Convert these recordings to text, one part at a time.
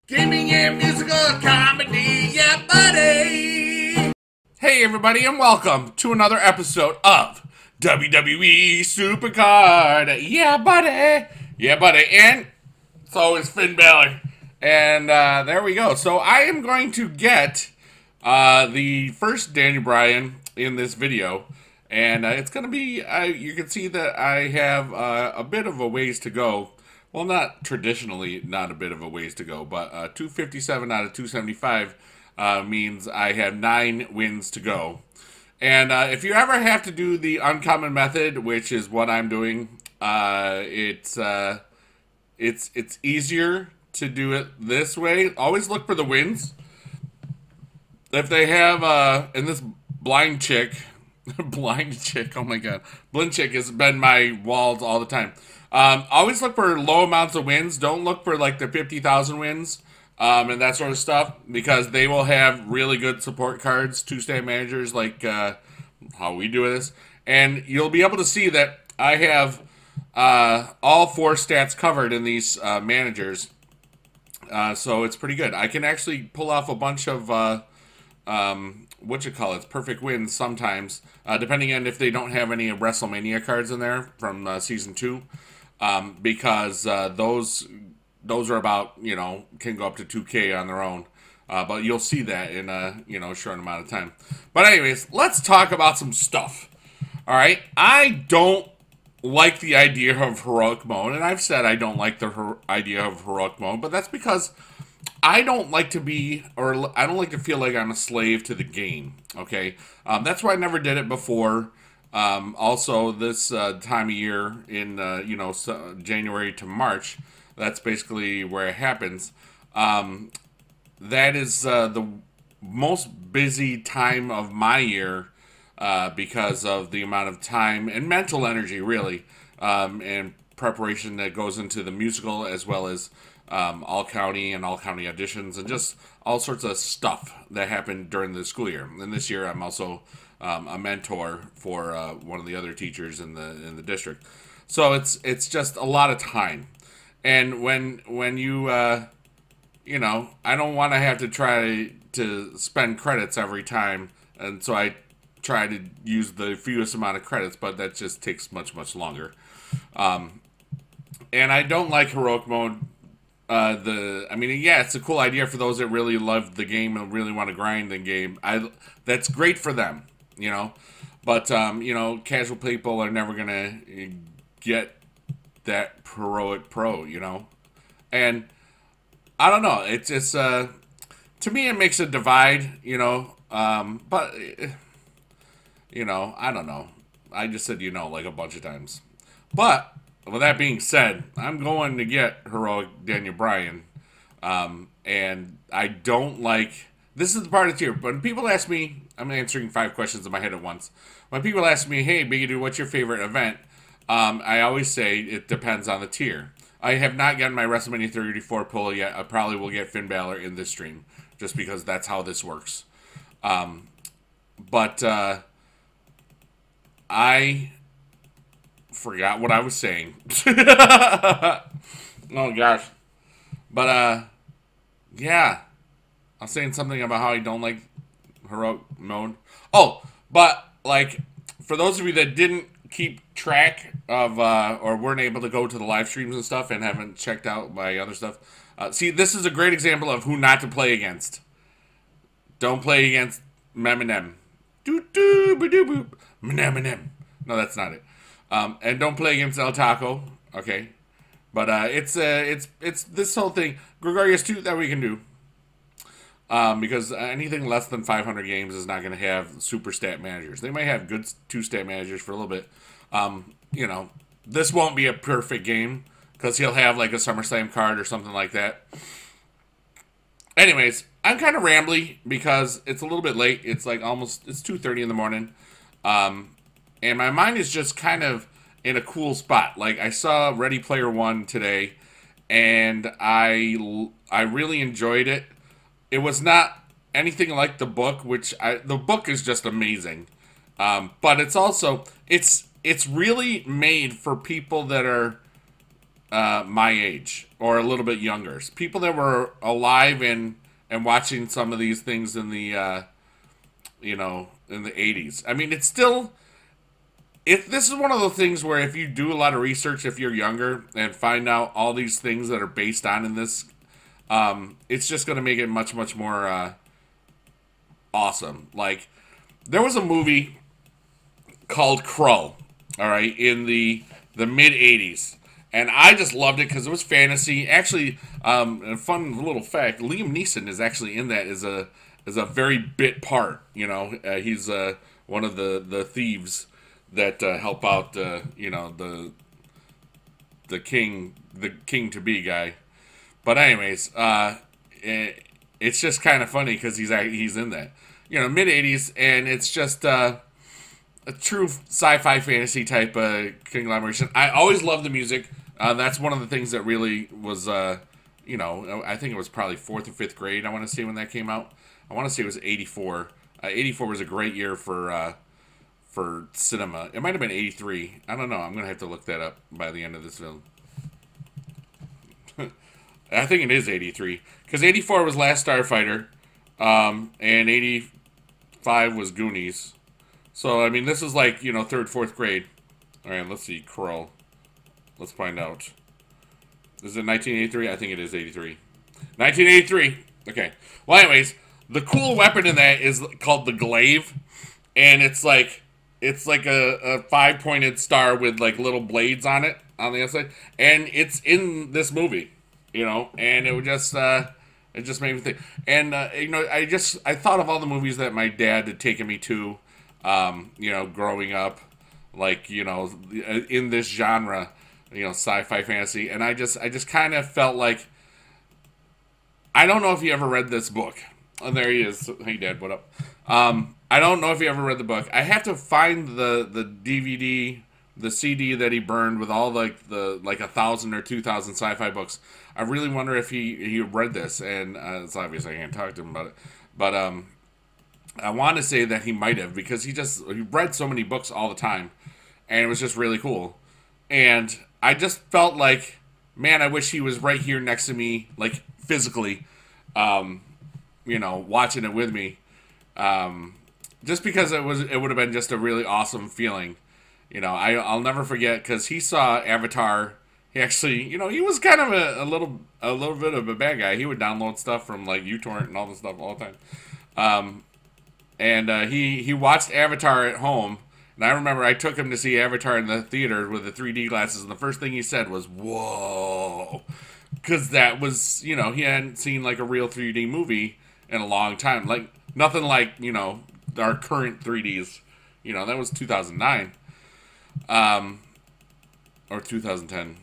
Gaming and musical comedy, yeah, buddy! Hey, everybody, and welcome to another episode of WWE Supercard. Yeah, buddy! Yeah, buddy. And it's always Finn Balor. And there we go. So I am going to get the first Bryan in this video. And it's going to be, you can see that I have a bit of a ways to go. Well, not traditionally, not a bit of a ways to go, but 257 out of 275 means I have 9 wins to go. And if you ever have to do the uncommon method, which is what I'm doing, it's easier to do it this way. Always look for the wins. If they have, in this blind chick, oh my god, blind chick has been my walls all the time. Always look for low amounts of wins. Don't look for like the 50,000 wins and that sort of stuff, because they will have really good support cards, 2-stat managers like how we do this. And you'll be able to see that I have all 4 stats covered in these managers. So it's pretty good. I can actually pull off a bunch of perfect wins sometimes, depending on if they don't have any WrestleMania cards in there from season 2. Because those are about, can go up to 2K on their own. But you'll see that in a, short amount of time. But anyways, let's talk about some stuff. All right. I don't like the idea of heroic mode. And I've said I don't like the idea of heroic mode. But that's because I don't like to be, or I don't like to feel like I'm a slave to the game. Okay. That's why I never did it before. Also, this time of year in, January to March, that's basically where it happens. That is the most busy time of my year because of the amount of time and mental energy, really, and preparation that goes into the musical, as well as all-county and all-county auditions, and just all sorts of stuff that happened during the school year. And this year, I'm also a mentor for one of the other teachers in the district, so it's just a lot of time. And when you I don't want to have to try to spend credits every time, and so I try to use the fewest amount of credits, but that just takes much longer. And I don't like heroic mode. It's a cool idea for those that really love the game and really want to grind the game. That's great for them. But casual people are never gonna get that heroic pro, and I don't know, it's just to me it makes a divide, but I don't know, I just said like a bunch of times. But with that being said, I'm going to get heroic Bryan, and I don't like, this is the part of the tier. When people ask me, I'm answering 5 questions in my head at once. When people ask me, hey, bigedude, what's your favorite event? I always say it depends on the tier. I have not gotten my WrestleMania 34 pull yet. I probably will get Finn Balor in this stream, just because that's how this works. But I forgot what I was saying. Oh, gosh. But, yeah. I was saying something about how I don't like heroic mode. Oh, but like for those of you that didn't keep track of or weren't able to go to the live streams and stuff and haven't checked out my other stuff, see, this is a great example of who not to play against. Don't play against Meminem. Doo doo ba doo boop. Meminem. No, that's not it. And don't play against El Taco. Okay, but it's this whole thing. Gregorius 2 that we can do. Because anything less than 500 games is not going to have super stat managers. They may have good 2-stat managers for a little bit. This won't be a perfect game because he'll have like a SummerSlam card or something like that. Anyways, I'm kind of rambly because it's a little bit late. It's like it's 2:30 in the morning. And my mind is just kind of in a cool spot. Like I saw Ready Player One today, and I really enjoyed it. It was not anything like the book, the book is just amazing. But it's also, it's really made for people that are my age or a little bit younger. People that were alive and watching some of these things in the in the 80s. I mean, it's still, if this is one of those things where if you do a lot of research, if you're younger and find out all these things that are based on in this, it's just going to make it much, much more awesome. Like, there was a movie called Crow, all right, in the mid 80s. And I just loved it because it was fantasy. Actually, a fun little fact: Liam Neeson is actually in that as a very bit part. You know, he's one of the thieves that help out. The king to be guy. But anyways, it's just kind of funny because he's in that. You know, mid 80s, and it's just a true sci-fi fantasy type conglomeration. I always loved the music. That's one of the things that really was, I think it was probably 4th or 5th grade, I want to say, when that came out. I want to say it was 84. 84 was a great year for cinema. It might have been 83. I don't know. I'm going to have to look that up by the end of this film. I think it is 83. Because 84 was Last Starfighter, and 85 was Goonies. So, I mean, this is like, 3rd, 4th grade. All right, let's see. Crow. Let's find out. Is it 1983? I think it is 83. 1983. Okay. Well, anyways, the cool weapon in that is called the glaive, and it's like a 5-pointed star with like little blades on it on the outside, and it's in this movie, and it just made me think. And I thought of all the movies that my dad had taken me to, growing up, like in this genre. Sci-fi fantasy, and I just kind of felt like, I don't know if you ever read this book. Oh, there he is. Hey, Dad, what up? I don't know if you ever read the book. I have to find the DVD, the CD that he burned with all the 1,000 or 2,000 sci-fi books. I really wonder if he read this, and it's obvious I can't talk to him about it, but I want to say that he might have, because he read so many books all the time, and it was just really cool. And I just felt like, man, I wish he was right here next to me, like physically, watching it with me. Just because it would have been just a really awesome feeling. I'll never forget, because he saw Avatar. He actually, he was kind of a little bit of a bad guy. He would download stuff from like uTorrent and all this stuff all the time. And he watched Avatar at home. And I remember I took him to see Avatar in the theater with the 3D glasses, and the first thing he said was, "Whoa," because that was, he hadn't seen like a real 3D movie in a long time, like nothing like our current 3Ds. That was 2009, or 2010,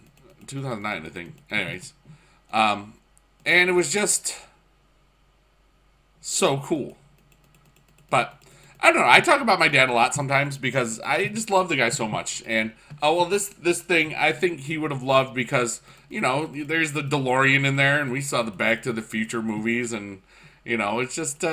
2009, I think. Anyways, and it was just so cool, but. I don't know. I talk about my dad a lot sometimes because I just love the guy so much. And, this thing I think he would have loved because, there's the DeLorean in there, and we saw the Back to the Future movies, and, it's just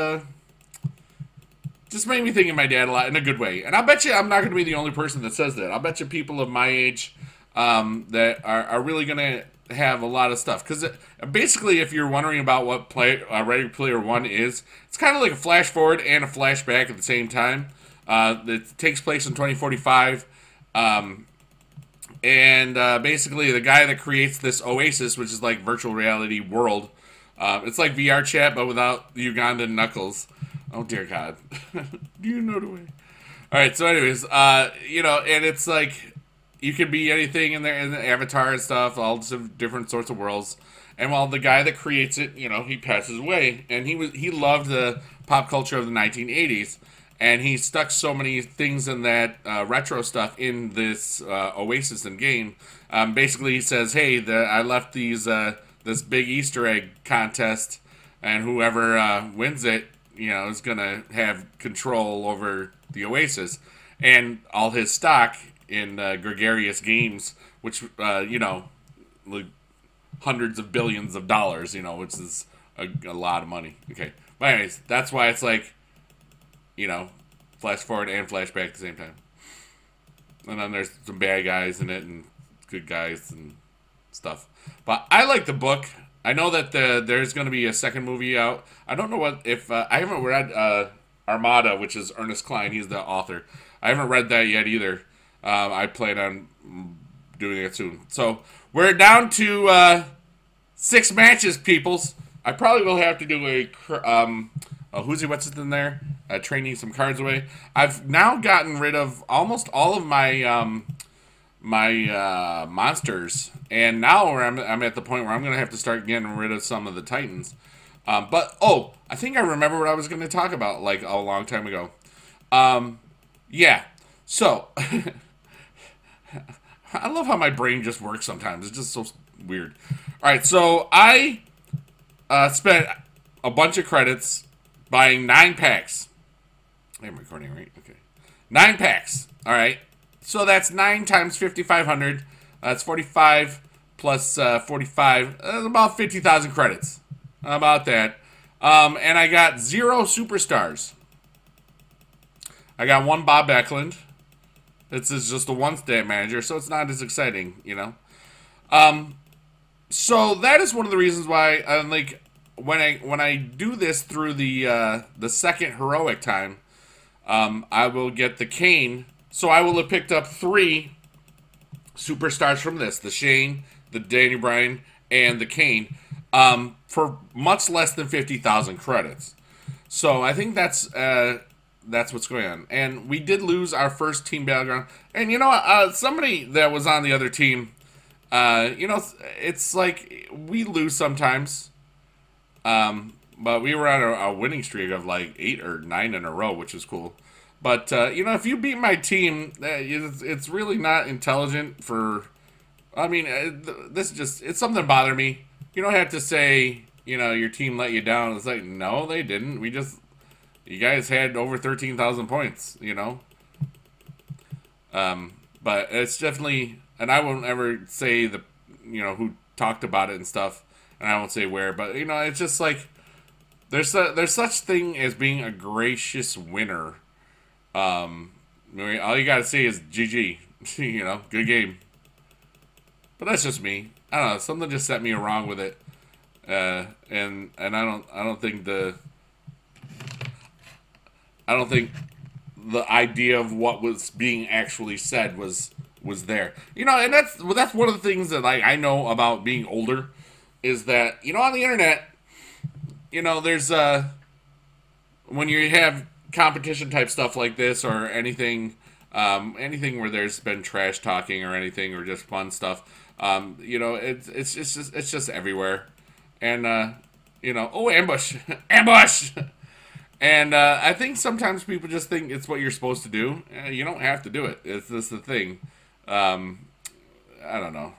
made me think of my dad a lot in a good way. And I bet you I'm not going to be the only person that says that. I'll bet you people of my age that are really going to have a lot of stuff, because basically, if you're wondering about what Ready Player One is, it's kind of like a flash forward and a flashback at the same time. It takes place in 2045, and basically the guy that creates this oasis, which is like virtual reality world, it's like VR chat but without Ugandan knuckles. Oh dear God. Do you know the way? All right, so anyways, and it's like, you could be anything in there, in the Avatar and stuff, all different sorts of worlds. And while the guy that creates it, he passes away, and he loved the pop culture of the 1980s, and he stuck so many things in that retro stuff in this Oasis and game. Basically, he says, "Hey, I left this big Easter egg contest, and whoever wins it, is gonna have control over the Oasis." And all his stock in gregarious games, which like hundreds of billions of dollars, which is a lot of money. Okay, but anyways, that's why it's like, flash forward and flashback at the same time. And then there's some bad guys in it and good guys and stuff. But I like the book. I know that there's going to be a second movie out. I don't know what if I haven't read Armada, which is Ernest Cline. He's the author. I haven't read that yet either. I plan on doing it soon. So we're down to 6 matches, peoples. I probably will have to do a who's he what's it in there, training some cards away. I've now gotten rid of almost all of my monsters, and now I'm at the point where I'm gonna have to start getting rid of some of the Titans. But I think I remember what I was gonna talk about like a long time ago. Yeah. So I love how my brain just works sometimes. It's just so weird. All right, so I spent a bunch of credits buying 9 packs. I'm recording, right? Okay. 9 packs. All right. So that's 9 times 5,500. That's 45 plus 45. That's about 50,000 credits. How about that? And I got 0 superstars. I got 1 Bob Backlund. This is just a 1-stat manager, so it's not as exciting, you know. So that is one of the reasons why, like, when I do this through the second heroic time, I will get the Kane. So I will have picked up 3 superstars from this: the Shane, the Danny Bryan, and the Kane, for much less than 50,000 credits. So I think that's what's going on. And we did lose our first team battleground. And you know, somebody that was on the other team, you know, it's like we lose sometimes. But we were on a winning streak of like 8 or 9 in a row, which is cool. But, you know, if you beat my team, it's really not intelligent for... I mean, it's something that bothered me. You don't have to say, you know, your team let you down. It's like, no, they didn't. You guys had over 13,000 points, you know? But it's definitely... And I won't ever say you know, who talked about it and stuff. And I won't say where. But, you know, it's just like... There's such thing as being a gracious winner. All you gotta say is GG. You know, good game. But that's just me. I don't know. Something just set me wrong with it, and I don't think the idea of what was being actually said was there. You know, and that's one of the things that I know about being older, is that, you know, on the internet, you know, there's when you have competition type stuff like this, or anything where there's been trash talking or anything, or just fun stuff, you know, it's just everywhere. And you know, ambush ambush. And I think sometimes people just think it's what you're supposed to do. You don't have to do it. It's just the thing. I don't know.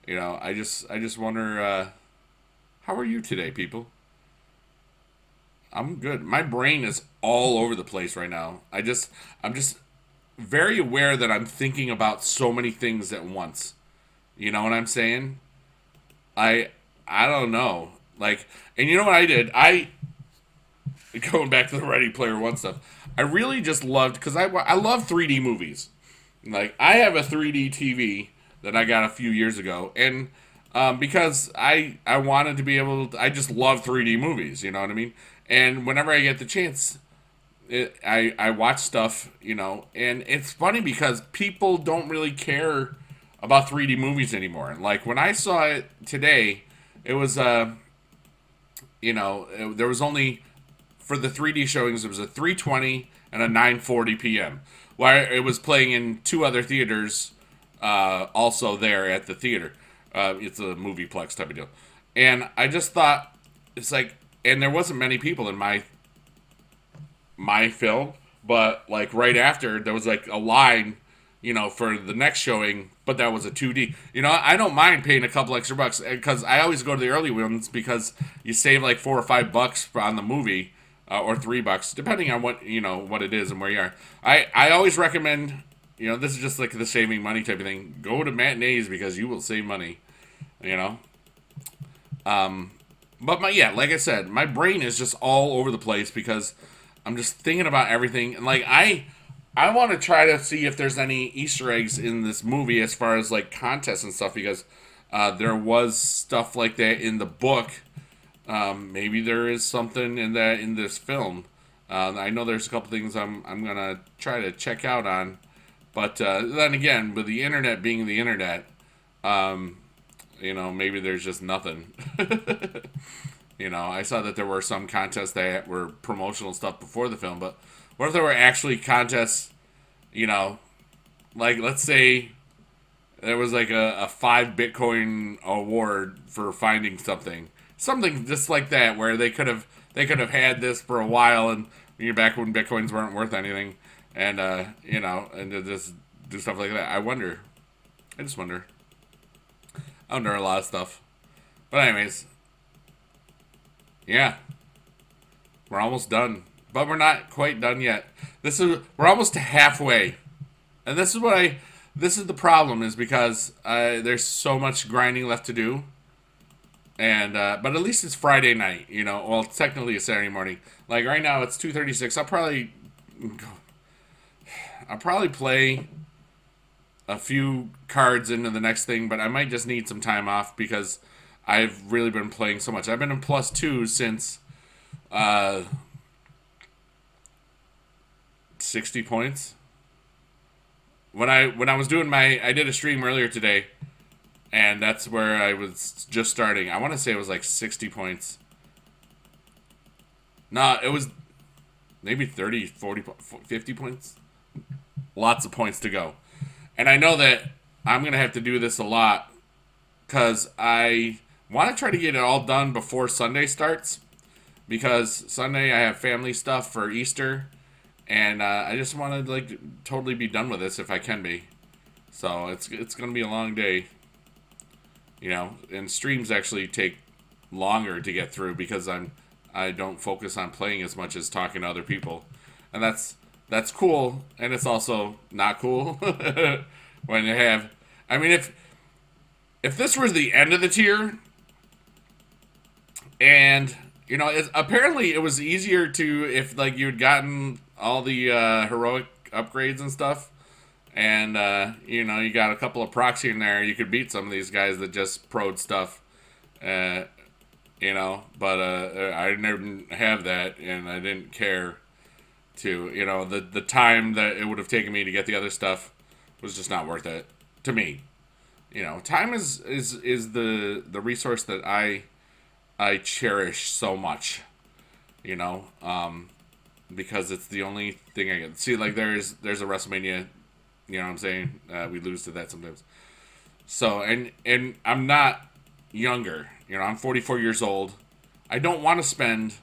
You know, I just wonder, how are you today, people? I'm good. My brain is all over the place right now. I'm just very aware that I'm thinking about so many things at once. You know what I'm saying? I don't know. Like, and you know what I did? Going back to the Ready Player One stuff, I really just loved, because I love 3D movies. Like, I have a 3D TV that I got a few years ago, and because I wanted to be able to, I just love 3D movies, you know what I mean? And whenever I get the chance, I watch stuff, you know, and it's funny because people don't really care about 3D movies anymore. Like, when I saw it today, it was, you know, there was only, for the 3D showings, it was a 3:20 and a 9:40 p.m. Where it was playing in 2 other theaters, also there at the theater. It's a movieplex type of deal. And I just thought, it's like, and there wasn't many people in my film, but like right after, there was like a line, you know, for the next showing, but that was a 2D. You know, I don't mind paying a couple extra bucks, because I always go to the early ones, because you save like $4 or $5 on the movie, or $3, depending on what, you know, what it is and where you are. I always recommend, you know, this is just like the saving money type of thing. Go to matinees, because you will save money, you know. But yeah, like I said, my brain is just all over the place, because I'm just thinking about everything. And like, I want to try to see if there's any Easter eggs in this movie as far as like contests and stuff, because there was stuff like that in the book. Maybe there is something in that in this film. I know there's a couple things I'm gonna try to check out on, but then again, with the internet being the internet, you know, maybe there's just nothing. You know, I saw that there were some contests that were promotional stuff before the film, but what if there were actually contests, you know, like let's say there was like a 5 Bitcoin award for finding something. Something just like that where they could have had this for a while, and you're back when Bitcoins weren't worth anything, and you know, and just do stuff like that. I just wonder. I wonder a lot of stuff. But anyways, yeah. We're almost done. But we're not quite done yet. We're almost to halfway. And this is the problem, is because there's so much grinding left to do. And but at least it's Friday night, you know. Well, it's technically a Saturday morning. Like right now it's 2:36. I'll probably play a few cards into the next thing, but I might just need some time off because I've really been playing so much. I've been in +2 since 60 points. When I was doing I did a stream earlier today, and that's where I was just starting. I want to say it was like 60 points. No, it was maybe 30, 40, 50 points. Lots of points to go. And I know that I'm going to have to do this a lot because I want to try to get it all done before Sunday starts, because Sunday I have family stuff for Easter, and I just want to like totally be done with this if I can be. So it's going to be a long day, you know, and streams actually take longer to get through because I don't focus on playing as much as talking to other people, and that's cool, and it's also not cool when you have. I mean, if this was the end of the tier, and you know, apparently it was easier to if like you'd gotten all the heroic upgrades and stuff, and you know, you got a couple of proxy in there, you could beat some of these guys that just pro'd stuff, you know. But I never have that, and I didn't care to, you know, the time that it would have taken me to get the other stuff was just not worth it to me. You know, time is the resource that I cherish so much, you know, because it's the only thing I get. See, like there's a WrestleMania, you know what I'm saying? We lose to that sometimes. So, and I'm not younger, you know, I'm 44 years old. I don't want to spend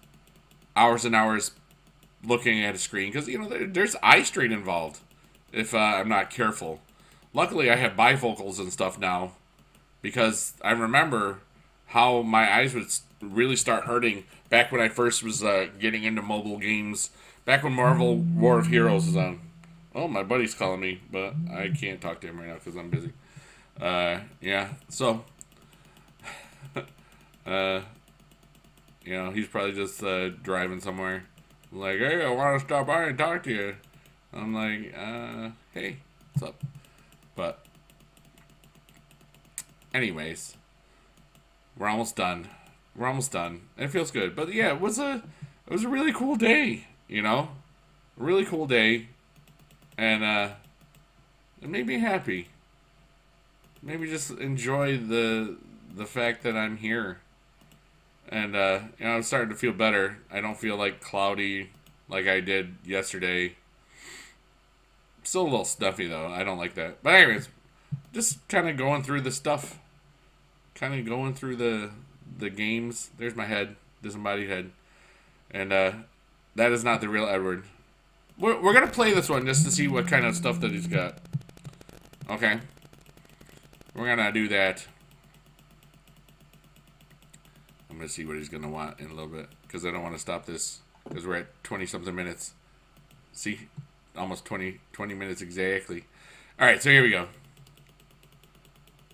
hours and hours looking at a screen because, you know, there's eye strain involved if I'm not careful. Luckily, I have bifocals and stuff now because I remember how my eyes would really start hurting back when I first was getting into mobile games, back when Marvel War of Heroes was on. Oh, my buddy's calling me, but I can't talk to him right now because I'm busy. Yeah, so, you know, he's probably just driving somewhere. Like, hey, I want to stop by and talk to you. I'm like, hey, what's up? But, anyways, we're almost done. We're almost done. It feels good. But yeah, it was a really cool day, you know? A really cool day. And it made me happy. Maybe just enjoy the fact that I'm here. And you know, I'm starting to feel better. I don't feel like cloudy like I did yesterday. Still a little stuffy though. I don't like that. But anyways, just kind of going through the stuff. Kind of going through the games. There's my head. Disembodied head. And that is not the real Edward. We're going to play this one just to see what kind of stuff that he's got. Okay. We're going to do that. I'm going to see what he's going to want in a little bit. Because I don't want to stop this. Because we're at 20-something minutes. See? Almost 20 minutes exactly. Alright, so here we go.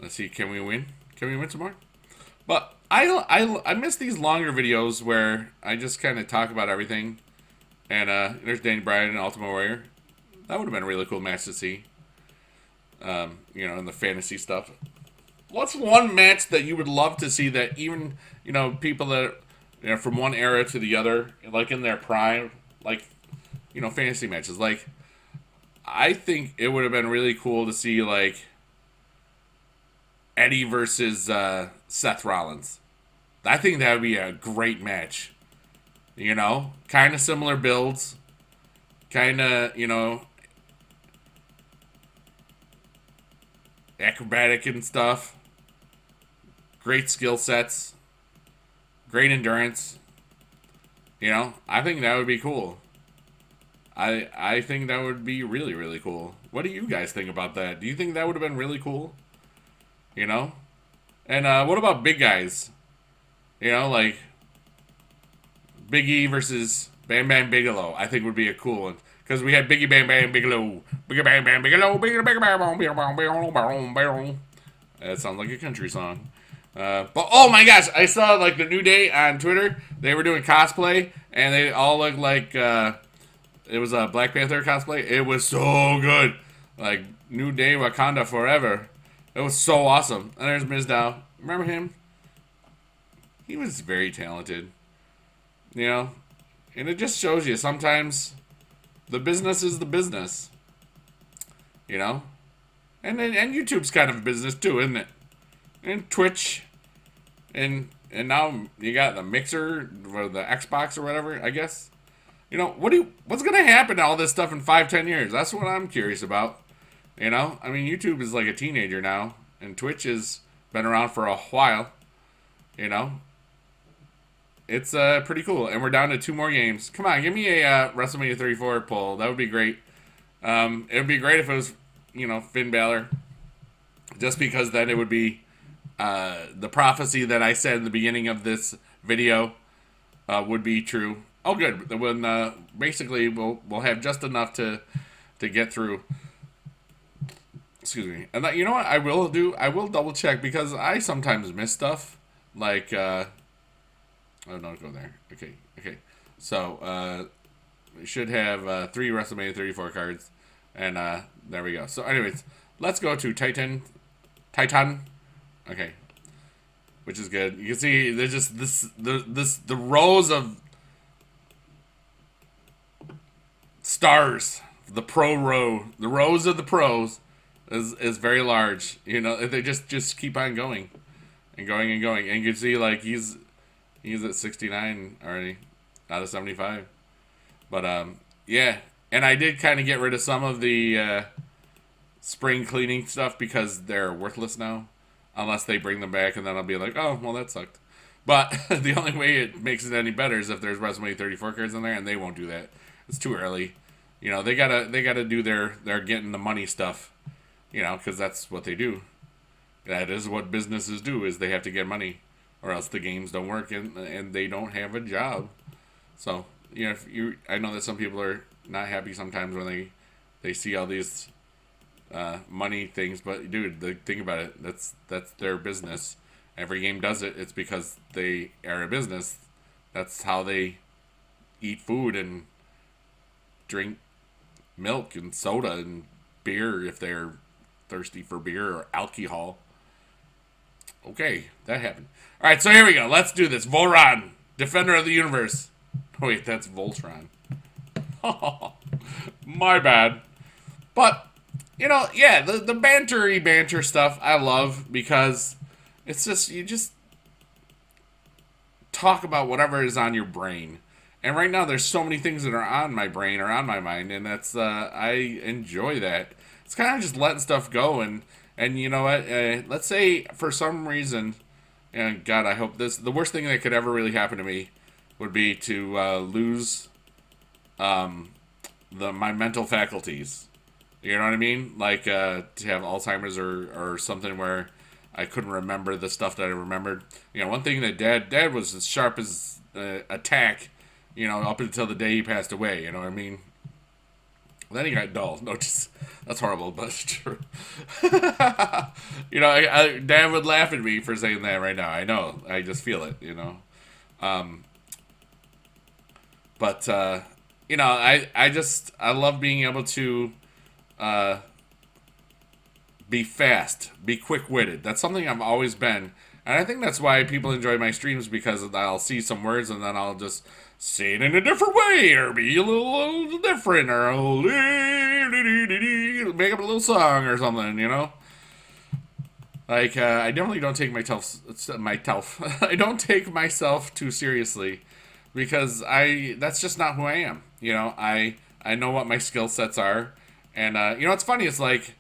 Let's see. Can we win? Can we win some more? But I miss these longer videos where I just kind of talk about everything. And there's Bryan and Ultimate Warrior. That would have been a really cool match to see. You know, in the fantasy stuff. What's one match that you would love to see that even, you know, people that, you know, from one era to the other, like in their prime, like, you know, fantasy matches. Like, I think it would have been really cool to see, like, Eddie versus Seth Rollins. I think that would be a great match. You know, kind of similar builds. Kind of, you know, acrobatic and stuff. Great skill sets. Great endurance. You know, I think that would be cool. I think that would be really, really cool. What do you guys think about that? Do you think that would have been really cool? You know? And what about big guys? You know, like Big E versus Bam Bam Bigelow. I think would be a cool one. Because we had Biggie Bam Bam Bigelow. Biggie Bam Bam Bigelow. Biggie Bam Bam Bigelow. That sounds like a country song. But oh my gosh, I saw like the New Day on Twitter. They were doing cosplay, and they all looked like it was a Black Panther cosplay. It was so good, like New Day Wakanda Forever. It was so awesome. And there's Mizdow. Remember him? He was very talented, you know. And it just shows you sometimes the business is the business, you know. And YouTube's kind of a business too, isn't it? And Twitch, and now you got the Mixer or the Xbox or whatever, I guess. You know, what's gonna happen to all this stuff in 5-10 years? That's what I'm curious about. You know, I mean, YouTube is like a teenager now, and Twitch has been around for a while. You know, it's pretty cool, and we're down to 2 more games. Come on, give me a WrestleMania 34 poll. That would be great. It would be great if it was, you know, Finn Balor, just because then it would be the prophecy that I said in the beginning of this video would be true. Oh, good. When basically we'll have just enough to get through. Excuse me. And you know what I will do? I will double check because I sometimes miss stuff. Like, oh, don't go there. Okay. So we should have 3 WrestleMania 34 cards, and there we go. So, anyways, let's go to Titan. Okay, which is good. You can see there's just the rows of stars. The pro row, the rows of the pros is very large. You know, they just keep on going and going and going. And you can see like he's at 69 already out of 75. But yeah, and I did kind of get rid of some of the spring cleaning stuff because they're worthless now. Unless they bring them back, and then I'll be like, oh, well, that sucked. But the only way it makes it any better is if there's WrestleMania 34 cards in there, and they won't do that. It's too early. You know, they gotta do their getting the money stuff. You know, because that's what they do. That is what businesses do, is they have to get money, or else the games don't work, and they don't have a job. So, you know, I know that some people are not happy sometimes when they see all these money things, but dude, think about it. That's their business. Every game does it. It's because they are a business. That's how they eat food and drink milk and soda and beer if they're thirsty for beer or alcohol. Okay, that happened. All right, so here we go. Let's do this. Voltron, Defender of the Universe. Oh, wait, that's Voltron. My bad. But you know, yeah, the banter stuff I love because it's just, you just talk about whatever is on your brain. And right now there's so many things that are on my brain or on my mind, and that's, I enjoy that. It's kind of just letting stuff go, and you know what, let's say for some reason, and God, I hope the worst thing that could ever really happen to me would be to lose my mental faculties. You know what I mean? Like, to have Alzheimer's or something where I couldn't remember the stuff that I remembered. You know, one thing that Dad was as sharp as a tack, you know, up until the day he passed away. You know what I mean? Then he got dull. No, just, that's horrible, but it's true. You know, Dad would laugh at me for saying that right now. I know. I just feel it, you know. But, you know, I love being able to be fast, be quick-witted. That's something I've always been. And I think that's why people enjoy my streams, because I'll see some words and then I'll just say it in a different way, or be a little different, or I'll make up a little song or something, you know? Like, I definitely don't take I don't take myself too seriously, because that's just not who I am. You know, I know what my skill sets are, and, you know, what's funny is, like,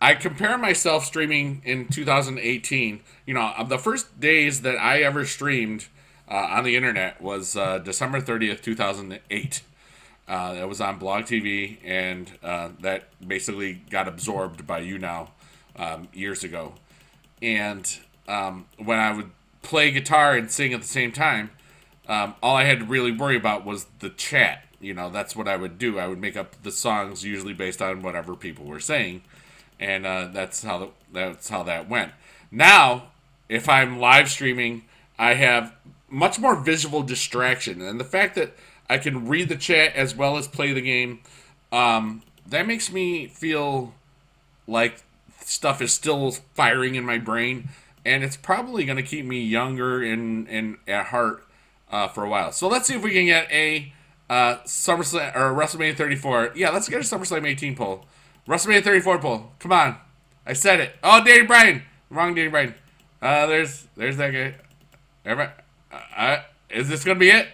I compare myself streaming in 2018. You know, the first days that I ever streamed on the internet was December 30th, 2008. It was on Blog TV, and that basically got absorbed by YouNow years ago. And when I would play guitar and sing at the same time, all I had to really worry about was the chat. You know, that's what I would do. I would make up the songs usually based on whatever people were saying. And that's how that went. Now, if I'm live streaming, I have much more visual distraction, and the fact that I can read the chat as well as play the game, that makes me feel like stuff is still firing in my brain, and it's probably going to keep me younger and at heart for a while. So let's see if we can get a SummerSlam or WrestleMania 34. Yeah, let's get a SummerSlam 18 poll. WrestleMania 34 poll. Come on. I said it. Oh, Danny Bryan. Wrong Danny Bryan. There's that guy. Everybody, is this going to be it?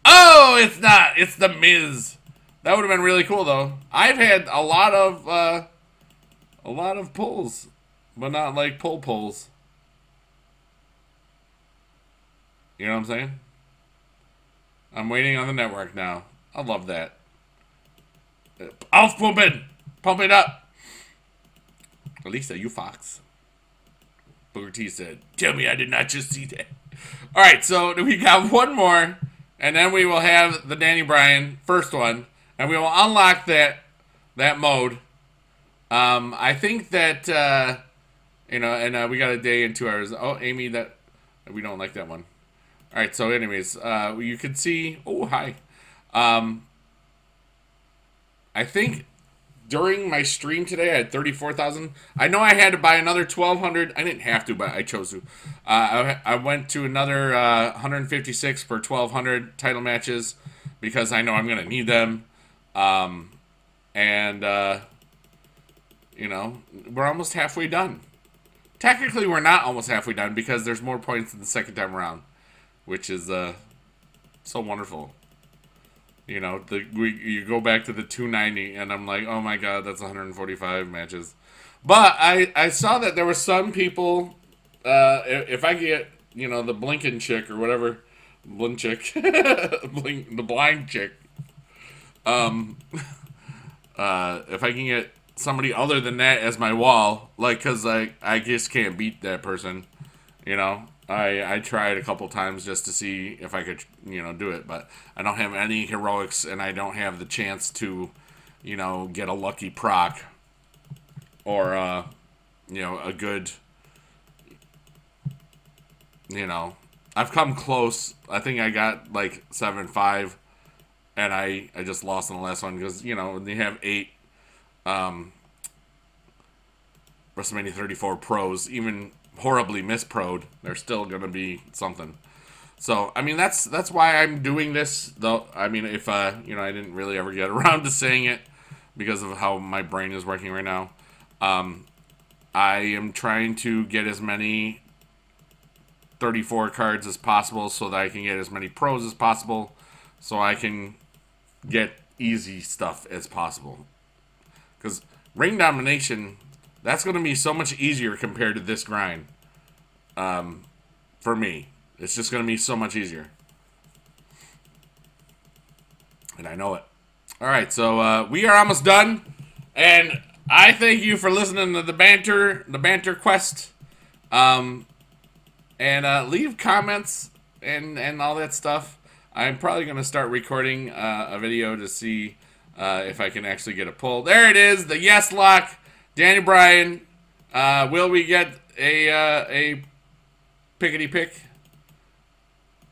Oh, it's not. It's The Miz. That would have been really cool, though. I've had a lot of polls, but not like polls. You know what I'm saying? I'm waiting on the network now. I love that. Aufpumpen! Pump it up! Lisa, you fox. Booker T said, tell me I did not just see that. Alright, so we got one more, and then we will have the Danny Bryan first one, and we will unlock that mode. I think that, you know, and we got a day and 2 hours. Oh, Amy, that we don't like that one. Alright, so anyways, you can see, oh, hi. I think during my stream today, I had 34,000. I know I had to buy another 1,200. I didn't have to, but I chose to. I went to another 156 for 1,200 title matches because I know I'm going to need them. You know, we're almost halfway done. Technically, we're not almost halfway done because there's more points than the second time around, which is so wonderful. You know, you go back to the 290, and I'm like, oh my god, that's 145 matches. But I saw that there were some people, if I get, you know, the blinking chick or whatever, blind chick, the blind chick, if I can get somebody other than that as my wall, like, because I just can't beat that person, you know. I tried a couple times just to see if I could, you know, do it, but I don't have any heroics, and I don't have the chance to, you know, get a lucky proc or, you know, a good, you know, I've come close. I think I got like 7-5, and I just lost in the last one because, you know, when you have 8 WrestleMania 34 pros, even horribly mispro'd, they're still gonna be something. So I mean, that's why I'm doing this, though. I mean, if you know, I didn't really ever get around to saying it because of how my brain is working right now. I am trying to get as many 34 cards as possible so that I can get as many pros as possible, so I can get easy stuff as possible. Because ring domination, that's going to be so much easier compared to this grind. For me. It's just going to be so much easier. And I know it. Alright, so we are almost done. And I thank you for listening to the Banter Quest. And leave comments and all that stuff. I'm probably going to start recording a video to see if I can actually get a pull. There it is, the yes lock. Danny Bryan, will we get a pickety pick?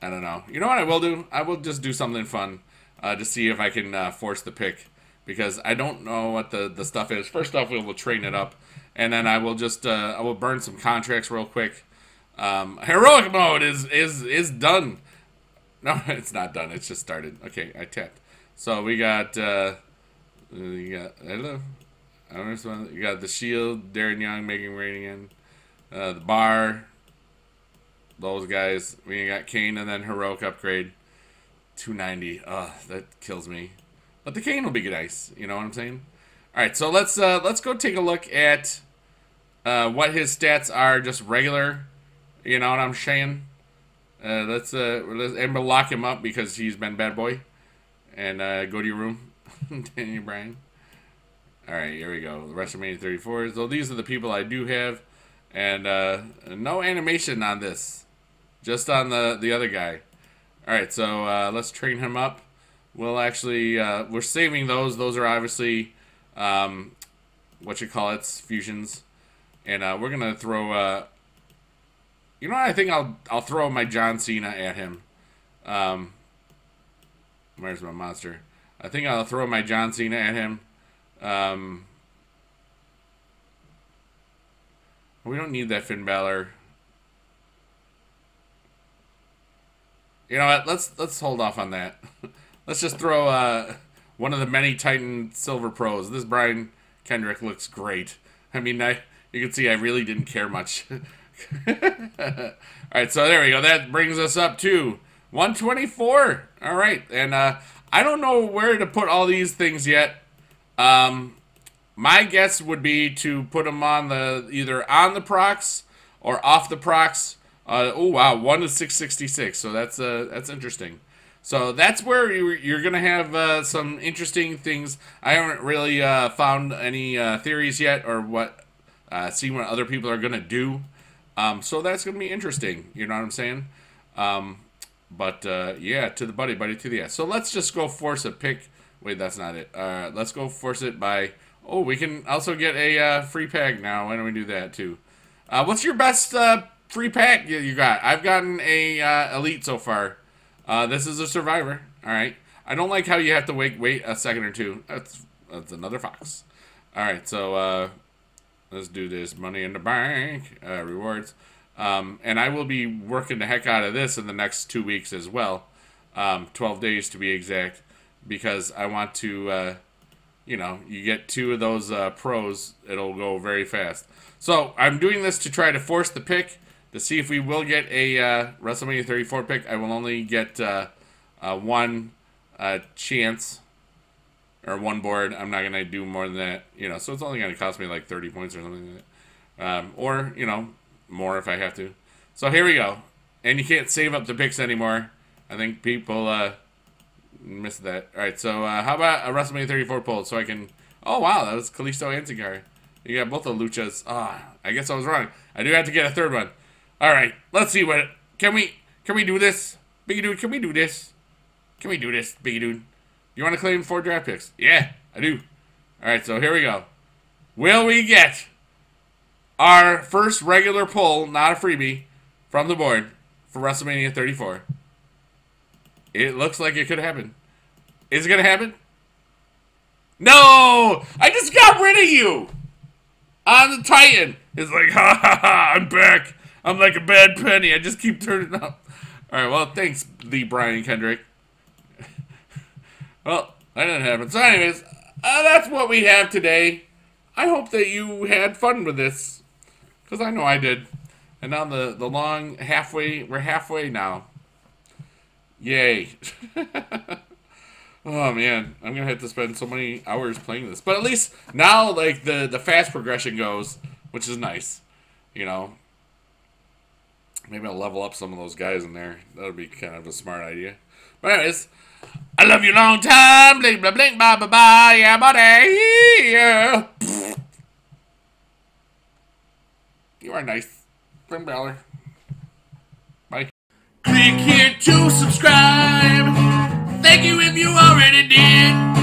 I don't know. You know what I will do? I will just do something fun to see if I can force the pick. because I don't know what the stuff is. First off, we will train it up, and then I will just I will burn some contracts real quick. Heroic mode is done. No, it's not done. It's just started. Okay, I tapped. So we got hello. You got the Shield, Darren Young making rating in, the Bar, those guys. We got Kane and then Heroic upgrade, 290. That kills me. But the Kane will be good ice. You know what I'm saying? All right, so let's go take a look at what his stats are, just regular. You know what I'm saying? Let's and we'll lock him up because he's been bad boy. And go to your room, Daniel Bryan. All right, here we go. The WrestleMania 34. So these are the people I do have, and no animation on this, just on the other guy. All right, so let's train him up. We'll actually we're saving those. Those are obviously what you call it, fusions, and we're gonna throw. You know what? I think I'll throw my John Cena at him. Where's my monster? I think I'll throw my John Cena at him. We don't need that Finn Balor. You know what? Let's hold off on that. Let's just throw one of the many Titan Silver Pros. This Brian Kendrick looks great. I mean, you can see I really didn't care much. Alright, so there we go. That brings us up to 124. Alright, and I don't know where to put all these things yet. My guess would be to put them on either on the procs or off the procs. Oh wow, 1 to 666. So that's interesting. So that's where you're gonna have some interesting things. I haven't really found any theories yet, or seen what other people are gonna do. So that's gonna be interesting. You know what I'm saying? But yeah, to the buddy to the ass. So let's just go force a pick. Wait, that's not it. Let's go force it by. Oh, we can also get a free pack now. Why don't we do that too? What's your best free pack you got? I've gotten a elite so far. This is a survivor. All right. I don't like how you have to wait a second or two. That's another fox. All right. So let's do this. Money in the bank. Rewards. And I will be working the heck out of this in the next 2 weeks as well. 12 days to be exact. Because I want to, you know, you get 2 of those pros, it'll go very fast. So I'm doing this to try to force the pick to see if we will get a WrestleMania 34 pick. I will only get one chance or one board. I'm not going to do more than that, you know, so it's only going to cost me like 30 points or something like that. Or, you know, more if I have to. So here we go. And you can't save up the picks anymore. I think people missed that. All right, so how about a WrestleMania 34 poll so I can... Oh, wow, that was Kalisto and Cigar. You got both the Luchas. I guess I was wrong. I do have to get a third one. All right, let's see what... Can we do this? Bigedude, can we do this? Can we do this, Bigedude? You want to claim 4 draft picks? Yeah, I do. All right, so here we go. Will we get our first regular pull, not a freebie, from the board for WrestleMania 34? It looks like it could happen. Is it going to happen? No! I just got rid of you! On the Titan. It's like, ha ha ha, I'm back. I'm like a bad penny. I just keep turning up. Alright, well, thanks, the Bryan Kendrick. Well, that didn't happen. So anyways, that's what we have today. I hope that you had fun with this. Because I know I did. And now the long halfway, we're halfway now. Yay. Oh man, I'm gonna have to spend so many hours playing this. But at least now, like, the fast progression goes, which is nice. You know, maybe I'll level up some of those guys in there. That would be kind of a smart idea. But anyways, I love you long time. Blink, blah, blink, bye, bye, bye. Yeah, buddy. Yeah. You are nice. Finn Balor. Bye. Click here to subscribe. Thank you if you already did.